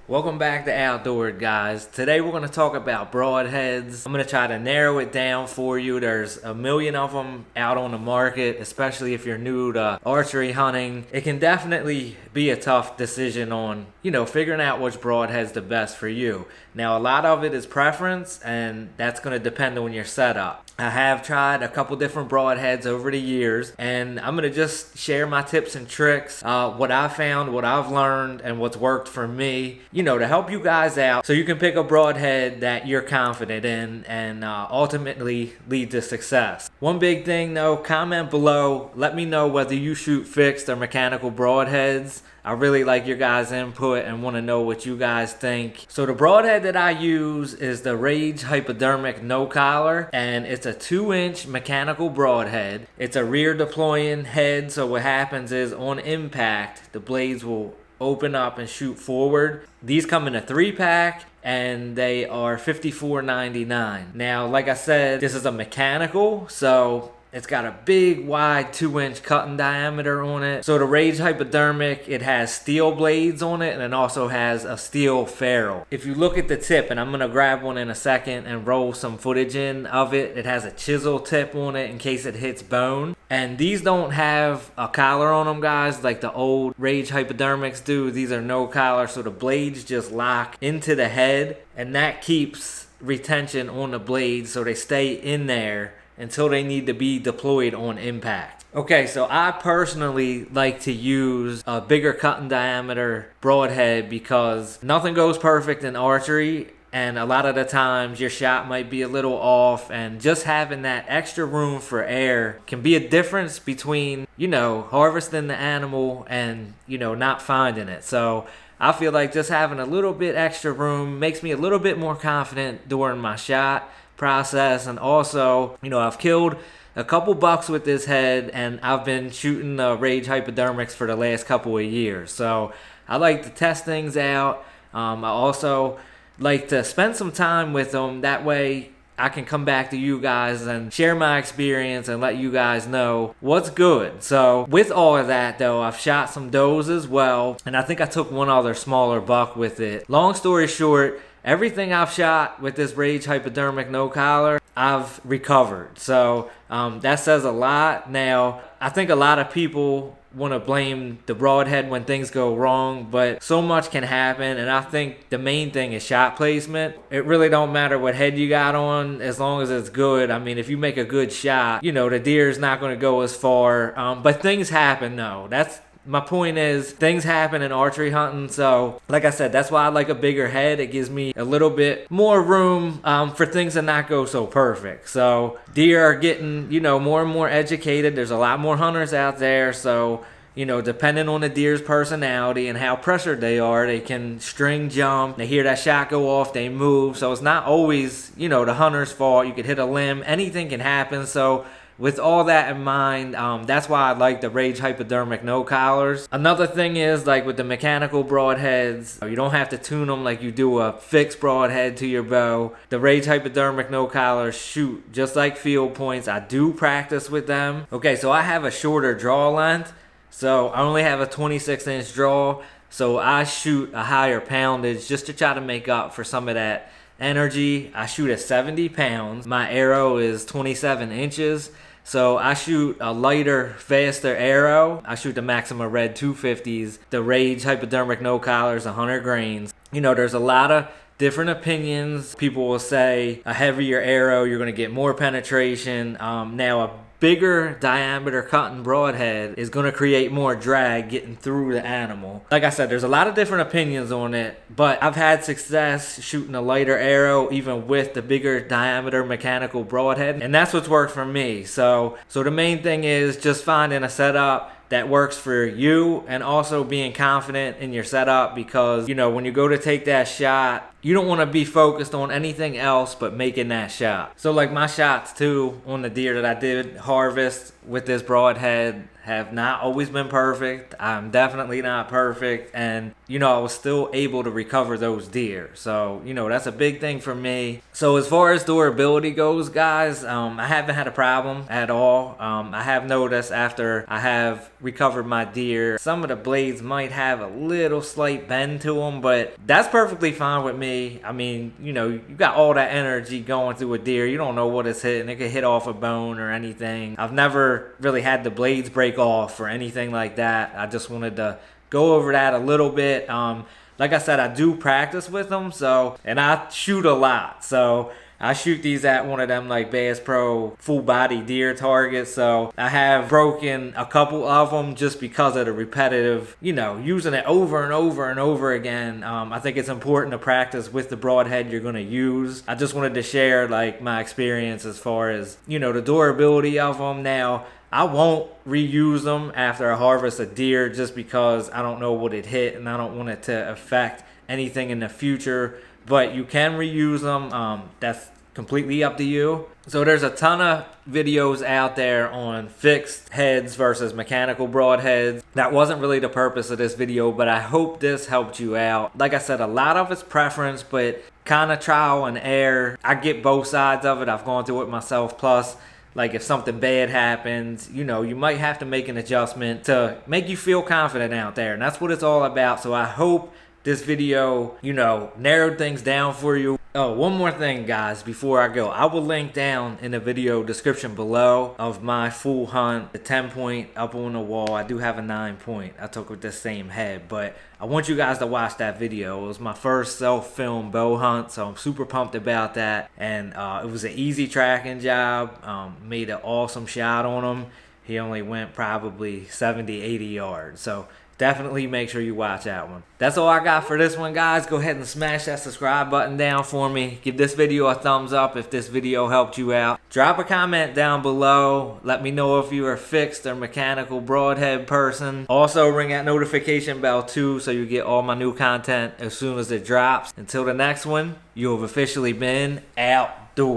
Welcome back to Outdoor Guys. Today we're going to talk about broadheads. I'm going to try to narrow it down for you. There's a million of them out on the market, especially if you're new to archery hunting. It can definitely be a tough decision on, figuring out which broadhead's the best for you. Now, a lot of it is preference, and that's going to depend on your setup. I have tried a couple different broadheads over the years, and I'm going to just share my tips and tricks, what I found, what I've learned, and what's worked for me, to help you guys out so you can pick a broadhead that you're confident in and ultimately lead to success. One big thing though, comment below, let me know whether you shoot fixed or mechanical broadheads. I really like your guys' input and want to know what you guys think. So the broadhead that I use is the Rage Hypodermic No Collar, and it's a 2-inch mechanical broadhead. It's a rear deploying head, so what happens is on impact, the blades will open up and shoot forward. These come in a 3-pack and they are $54.99. Now, like I said, this is a mechanical, so it's got a big, wide 2-inch cutting diameter on it. So the Rage Hypodermic, it has steel blades on it, and it also has a steel ferrule. If you look at the tip, and I'm going to grab one in a second and roll some footage in of it, it has a chisel tip on it in case it hits bone. And these don't have a collar on them, guys, like the old Rage Hypodermics do. These are no collar, so the blades just lock into the head, and that keeps retention on the blades so they stay in there until they need to be deployed on impact. Okay, so I personally like to use a bigger cutting diameter broadhead because nothing goes perfect in archery, and a lot of the times your shot might be a little off, and just having that extra room for air can be a difference between, harvesting the animal and, not finding it. So I feel like just having a little bit extra room makes me a little bit more confident during my shot process. And also, I've killed a couple bucks with this head, and I've been shooting the Rage Hypodermics for the last couple of years, so I like to test things out. I also like to spend some time with them, that way I can come back to you guys and share my experience and let you guys know what's good. So with all of that though, I've shot some does as well, and I think I took one other smaller buck with it. Long story short, everything I've shot with this Rage Hypodermic No Collar, I've recovered. So that says a lot. Now, I think a lot of people want to blame the broadhead when things go wrong, but so much can happen, and I think the main thing is shot placement. It really don't matter what head you got on as long as it's good. I mean, if you make a good shot, the deer's not going to go as far, but things happen though. My point is, things happen in archery hunting, so like I said, that's why I like a bigger head. It gives me a little bit more room for things to not go so perfect. So deer are getting, more and more educated. There's a lot more hunters out there, so depending on the deer's personality and how pressured they are, they can string jump. They hear that shot go off, they move. So it's not always, the hunter's fault. You could hit a limb. Anything can happen. So with all that in mind, that's why I like the Rage Hypodermic No Collars. Another thing is, like with the mechanical broadheads, you don't have to tune them like you do a fixed broadhead to your bow. The Rage Hypodermic No Collars shoot just like field points. I do practice with them. Okay, so I have a shorter draw length. So I only have a 26-inch draw. So I shoot a higher poundage just to try to make up for some of that energy. I shoot at 70 pounds. My arrow is 27 inches. So I shoot a lighter, faster arrow. I shoot the Maxima Red 250s. The Rage Hypodermic No Collars, 100 grains. There's a lot of different opinions. People will say a heavier arrow, you're going to get more penetration. Now a bigger diameter cutting broadhead is going to create more drag getting through the animal. Like I said, there's a lot of different opinions on it, but I've had success shooting a lighter arrow even with the bigger diameter mechanical broadhead, and that's what's worked for me. So the main thing is just finding a setup that works for you, and also being confident in your setup, because when you go to take that shot, you don't want to be focused on anything else but making that shot. So like my shots too on the deer that I did harvest with this broadhead have not always been perfect. I'm definitely not perfect, and you know, I was still able to recover those deer. So you know, that's a big thing for me. So as far as durability goes, guys, I haven't had a problem at all. I have noticed after I have recovered my deer, some of the blades might have a little slight bend to them, but that's perfectly fine with me. I mean, you know, you got all that energy going through a deer, you don't know what it's hitting. It could hit off a bone or anything. I've never really had the blades break off or anything like that. I just wanted to go over that a little bit. Like I said, I do practice with them, and I shoot a lot. So I shoot these at one of them like Bass Pro full body deer targets. So I have broken a couple of them just because of the repetitive, you know, using it over and over and over again. I think it's important to practice with the broadhead you're going to use. I just wanted to share like my experience as far as, you know, the durability of them. Now, I won't reuse them after I harvest a deer just because I don't know what it hit and I don't want it to affect anything in the future. But you can reuse them. That's completely up to you. So there's a ton of videos out there on fixed heads versus mechanical broadheads. That wasn't really the purpose of this video, but I hope this helped you out. Like I said, a lot of it's preference, but kind of trial and error. I get both sides of it. I've gone through it myself. Plus, like if something bad happens, you know, you might have to make an adjustment to make you feel confident out there. And that's what it's all about. So I hope this video, you know, narrowed things down for you. Oh, one more thing, guys, before I go. I will link down in the video description below of my full hunt, the 10-point up on the wall. I do have a 9-point I took with this same head, but I want you guys to watch that video. It was my first self-filmed bow hunt, so I'm super pumped about that. And it was an easy tracking job. Made an awesome shot on him. He only went probably 70, 80 yards. So definitely make sure you watch that one. That's all I got for this one, guys. Go ahead and smash that subscribe button down for me. Give this video a thumbs up if this video helped you out. Drop a comment down below. Let me know if you're a fixed or mechanical broadhead person. Also, ring that notification bell too so you get all my new content as soon as it drops. Until the next one, you have officially been outdoors.